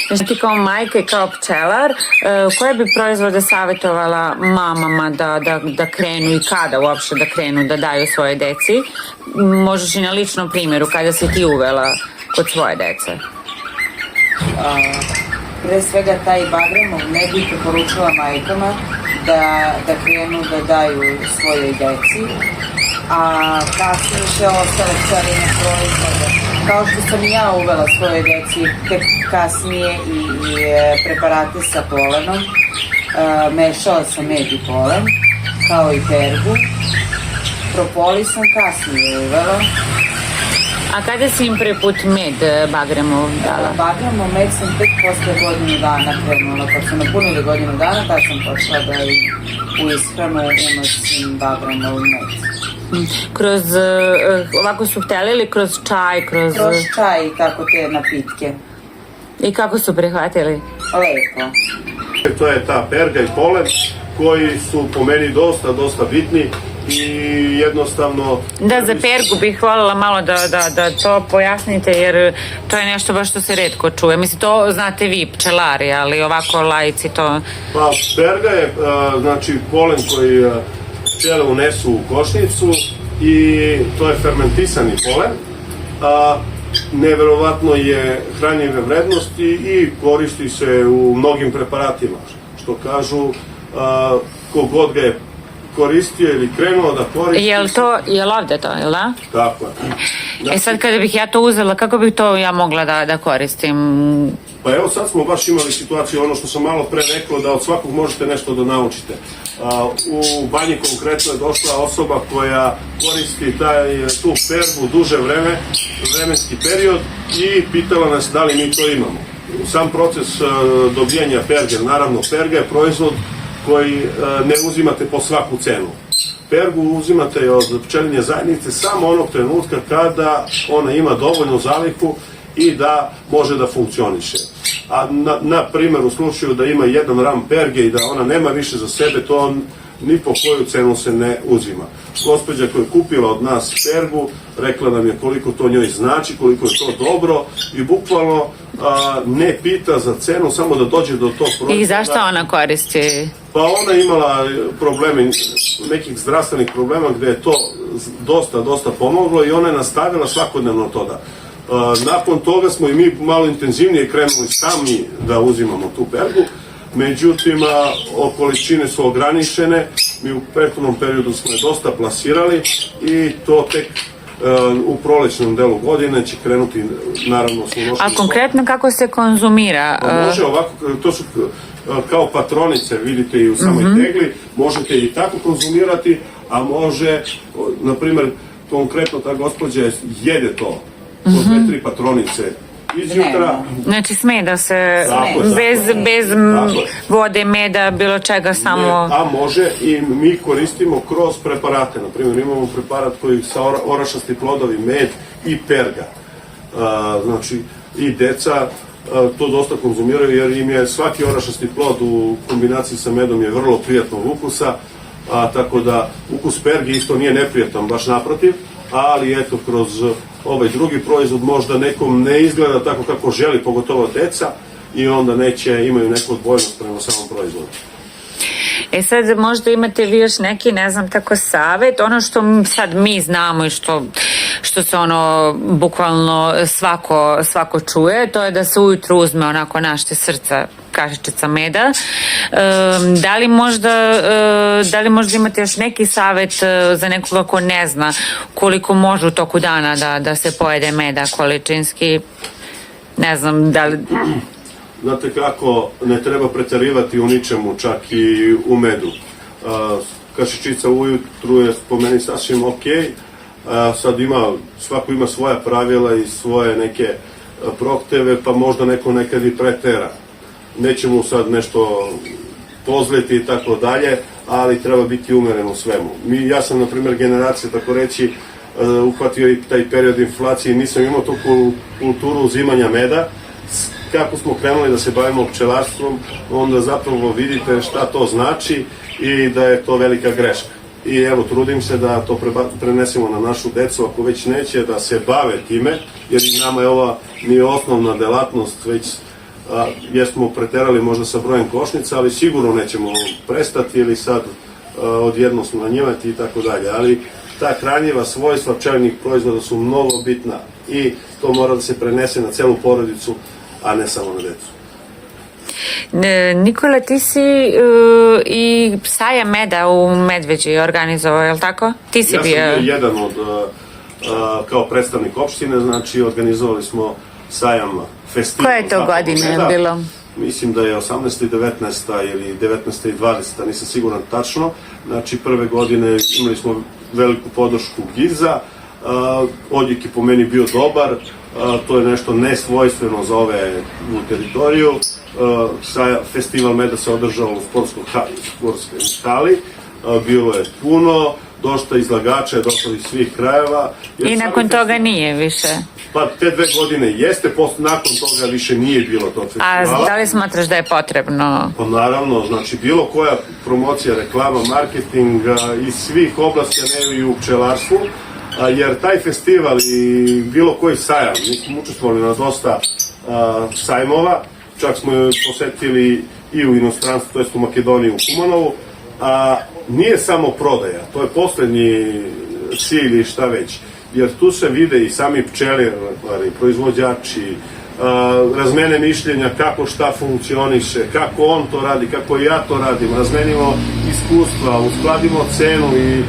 Znači ti kao majka i kao pčelar, koje bi proizvode savjetovala mamama da krenu i kada uopšte da krenu da daju svoje deci? Možeš i na ličnom primjeru kada si ti uvela kod svoje dece. Pre svega taj bagremov med bi preporučila majkama da krenu da daju svojoj deci, a kasnije sve ostale pčeline proizvode. Kao što sam i ja uvela svojoj deci tek kasnije i preparate sa polenom, mešala sam med i polen, kao i pergu. Propolis sam kasnije uvela. A kada si im prvi put med bagremov dala? Bagremov med sam tek posle godinu dana krenula. Kad su napunili godinu dana, tad sam počela da u ishranu unosim bagremov med. Kroz, ovako su hteli ili kroz čaj? Kroz čaj i tako te napitke. I kako su prihvatili? Lepo. To je ta perga i polen koji su po meni dosta bitni i jednostavno... Da, za pergu bih voljela malo da to pojasnite, jer to je nešto baš što se retko čuje. Mislim, to znate vi, pčelari, ali ovako laici to... Pa, perga je, znači, polen koji pčele unesu u košnicu i to je fermentisani polen. Neverovatno je hranjive vrednosti i koristi se u mnogim preparatima. Što kažu, kogod ga je koristio ili krenuo da koristi... Jel ovde to, jel da? Tako je. Znači, sad kada bih ja to uzela, kako bih to ja mogla da koristim? Pa evo sad smo baš imali situaciju, ono što sam malo pre rekao, da od svakog možete nešto da naučite. U banji konkretno je došla osoba koja koristi tu pergu duže vremenski period i pitala nas da li mi to imamo. Sam proces dobijanja perge, naravno perga je proizvod koji ne uzimate po svaku cenu. Pergu uzimate od pčelinje zajednice samo onog trenutka kada ona ima dovoljnu zalihu i da može da funkcioniše. A na primjer u slučaju da ima 1 ram perge i da ona nema više za sebe, to ni po koju cenu se ne uzima. Gospođa koja je kupila od nas pergu rekla nam je koliko to njoj znači, koliko je to dobro i bukvalno ne pita za cenu, samo da dođe do tog proizvoda. I zašto ona koristi? Pa ona je imala probleme, nekih zdravstvenih problema gde je to dosta pomoglo i ona je nastavila svakodnevno to da. Nakon toga smo i mi malo intenzivnije krenuli sami da uzimamo tu pergu, međutim količine su ograničene, mi u prethodnom periodu smo je dosta plasirali i to tek u prolećnom delu godine će krenuti naravno s unošenjem. A konkretno kako se konzumira? Može ovako, to su kao patronice, vidite i u samoj tegli, možete i tako konzumirati, a može, na primjer, konkretno ta gospođa jede to, po 2-3 patronice izjutra. Znači sme da se, bez vode, meda, bilo čega, samo... A može i mi koristimo kroz preparate, na primjer imamo preparat koji sa orašasti plodovi, med i perga. Znači i deca to dosta konzumiraju jer im je svaki orašasti plod u kombinaciji sa medom je vrlo prijatnog ukusa, tako da ukus perge isto nije neprijatan, baš naprotiv, ali eto kroz ovaj drugi proizvod možda nekom ne izgleda tako kako želi, pogotovo deca, i onda imaju neku odbojnost prema samom proizvodu. Sad možda imate vi još neki, ne znam, tako savjet, ono što sad mi znamo i što se ono bukvalno svako čuje, to je da se ujutru uzme onako našte srca kašičica meda. Da li možda imate još neki savjet za nekoga ko ne zna koliko može u toku dana da se pojede meda količinski? Ne znam, da li... Znate kako, ne treba preterivati u ničemu, čak i u medu. Kašičica ujutru je po meni sasvim okej. Sad svako ima svoja pravila i svoje neke prohteve, pa možda neko nekad i pretera. Nećemo sad nešto pozliti i tako dalje, ali treba biti umeren u svemu. Ja sam, na primjer, generacija, tako reći, uhvatio i taj period inflacije i nisam imao tu kulturu uzimanja meda. Kako smo krenuli da se bavimo pčelarstvom, onda zapravo vidite šta to znači i da je to velika greška. I evo, trudim se da to prenesemo na našu decu, ako već neće da se bave time, jer i nama je ova nije osnovna delatnost, već jesmo preterali možda sa brojem košnica, ali sigurno nećemo prestati ili sad odjednom smanjivati i tako dalje. Ali ta hranjiva svojstva pčelinjih proizvoda su mnogo bitna i to mora da se prenese na celu porodicu, a ne samo na decu. Nikola, ti si i sajam meda u Medveđi organizovao, je li tako? Ti si Ja sam bio bio jedan od, kao predstavnik opštine, znači organizovali smo sajam festival. Koje je to zapadnog godine meda. bilo? Mislim da je 18. i 19. ili 19. i 20. nisam siguran tačno. Znači prve godine imali smo veliku podršku GIZ-a, odjek je po meni bio dobar, to je nešto nesvojstveno za ove u teritoriju. Festival meda se održao u sportskoj hali, bilo je puno, dosta izlagača je došlo iz svih krajeva. I nakon toga nije više. Pa te 2 godine jeste, nakon toga više nije bilo tog festivala. A da li smatraš da je potrebno? Pa naravno, znači bilo koja promocija, reklama, marketing iz svih oblasti, a ne i u pčelarstvu, jer taj festival i bilo koji sajam, mi smo učestvovali na dosta sajmova, čak smo posetili i u inostranstvu, to jest u Makedoniji, u Kumanovu, a nije samo prodaja, to je poslednji cilj i šta već, jer tu se vide i sami pčelari, proizvođači, razmene mišljenja kako šta funkcioniše, kako on to radi, kako ja to radim, razmenimo iskustva, uskladimo cenu i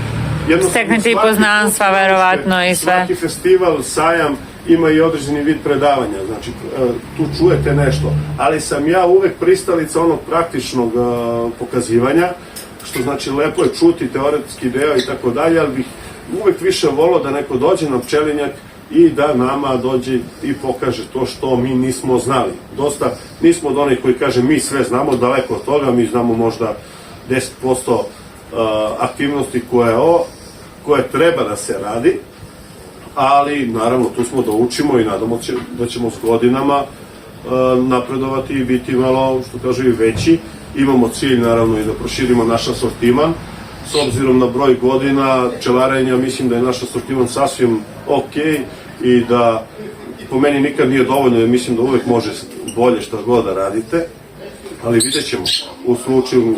steknete i poznanstva, verovatno i sve. Svaki festival, sajam ima i određeni vid predavanja, znači tu čujete nešto, ali sam ja uvek pristalica onog praktičnog pokazivanja, što znači lepo je čuti teoretski deo i tako dalje, ali bih uvek više volao da neko dođe na pčelinjak i da nama dođe i pokaže to što mi nismo znali. Dosta, nismo od onih koji kaže mi sve znamo, daleko od toga, mi znamo možda 10% aktivnosti koje treba da se radi, ali naravno tu smo da učimo i nadamo se da ćemo s godinama napredovati i biti malo, što kažu, i veći. Imamo cilj naravno i da proširimo naš asortiman. S obzirom na broj godina pčelarenja, mislim da je naš asortiman sasvim ok i da po meni nikad nije dovoljno, jer mislim da uvek može bolje šta god da radite, ali vidjet ćemo u slučaju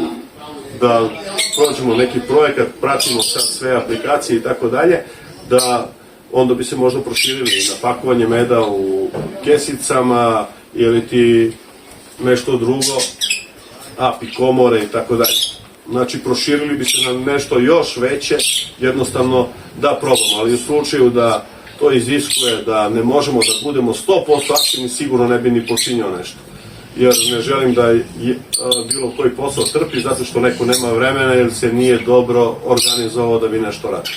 da prođemo neki projekat, pratimo sad sve aplikacije i tako dalje, da onda bi se možda proširili na pakovanje meda u kesicama ili ti nešto drugo, api komore i tako dalje. Znači, proširili bi se na nešto još veće, jednostavno da probamo, ali u slučaju da to iziskuje da ne možemo da budemo 100% aktivni, sigurno ne bi ni počinjao nešto. Jer ne želim da bilo koji posao trpi zato što neko nema vremena ili se nije dobro organizovao da bi nešto radio.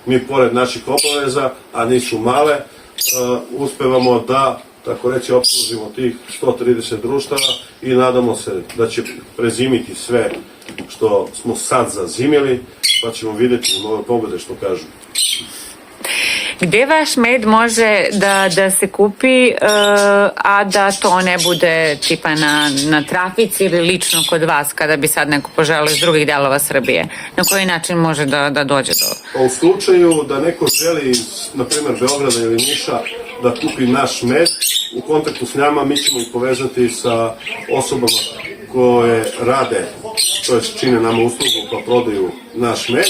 Mi pored naših obaveza, a nisu male, uspevamo da, tako reći, opslužimo tih 130 društava i nadamo se da će prezimiti sve što smo sad zazimili, pa ćemo vidjeti nove pobede, što kažu. Gde vaš med može da se kupi, a da to ne bude tipa na trafici ili lično kod vas, kada bi sad neko poželeo iz drugih delova Srbije? Na koji način može da dođe do... U slučaju da neko želi iz, na primjer, Beograda ili Niša da kupi naš med, u kontaktu s nama mi ćemo ih povezati sa osobama koje rade, to je čine nama uslugu pa prodaju naš med,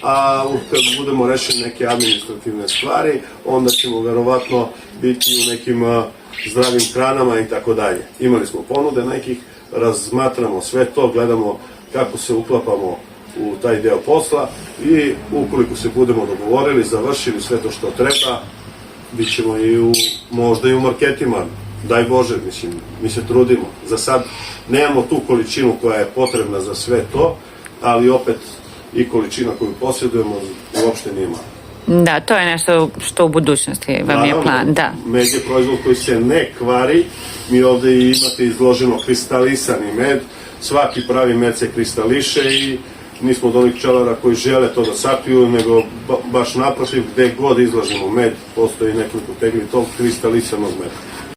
a kad budemo rešili neke administrativne stvari, onda ćemo verovatno biti u nekim zdravim hranama i tako dalje. Imali smo ponude nekih, razmatramo sve to, gledamo kako se uklapamo u taj deo posla i ukoliko se budemo dogovorili, završili sve to što treba, bit ćemo i možda i u marketima. Daj Bože, mislim, mi se trudimo. Za sad nemamo tu količinu koja je potrebna za sve to, ali opet i količina koju posjedujemo uopšte nije mala. Da, to je nešto što u budućnosti vam je plan, da. Med je proizvod koji se ne kvari, mi ovde imate izloženo kristalisani med, svaki pravi med se kristališe i nismo od onih pčelara koji žele to da sakriju, nego baš naprotiv, gde god izlažemo med, postoji nekoliko tegli tog kristalisanog meda.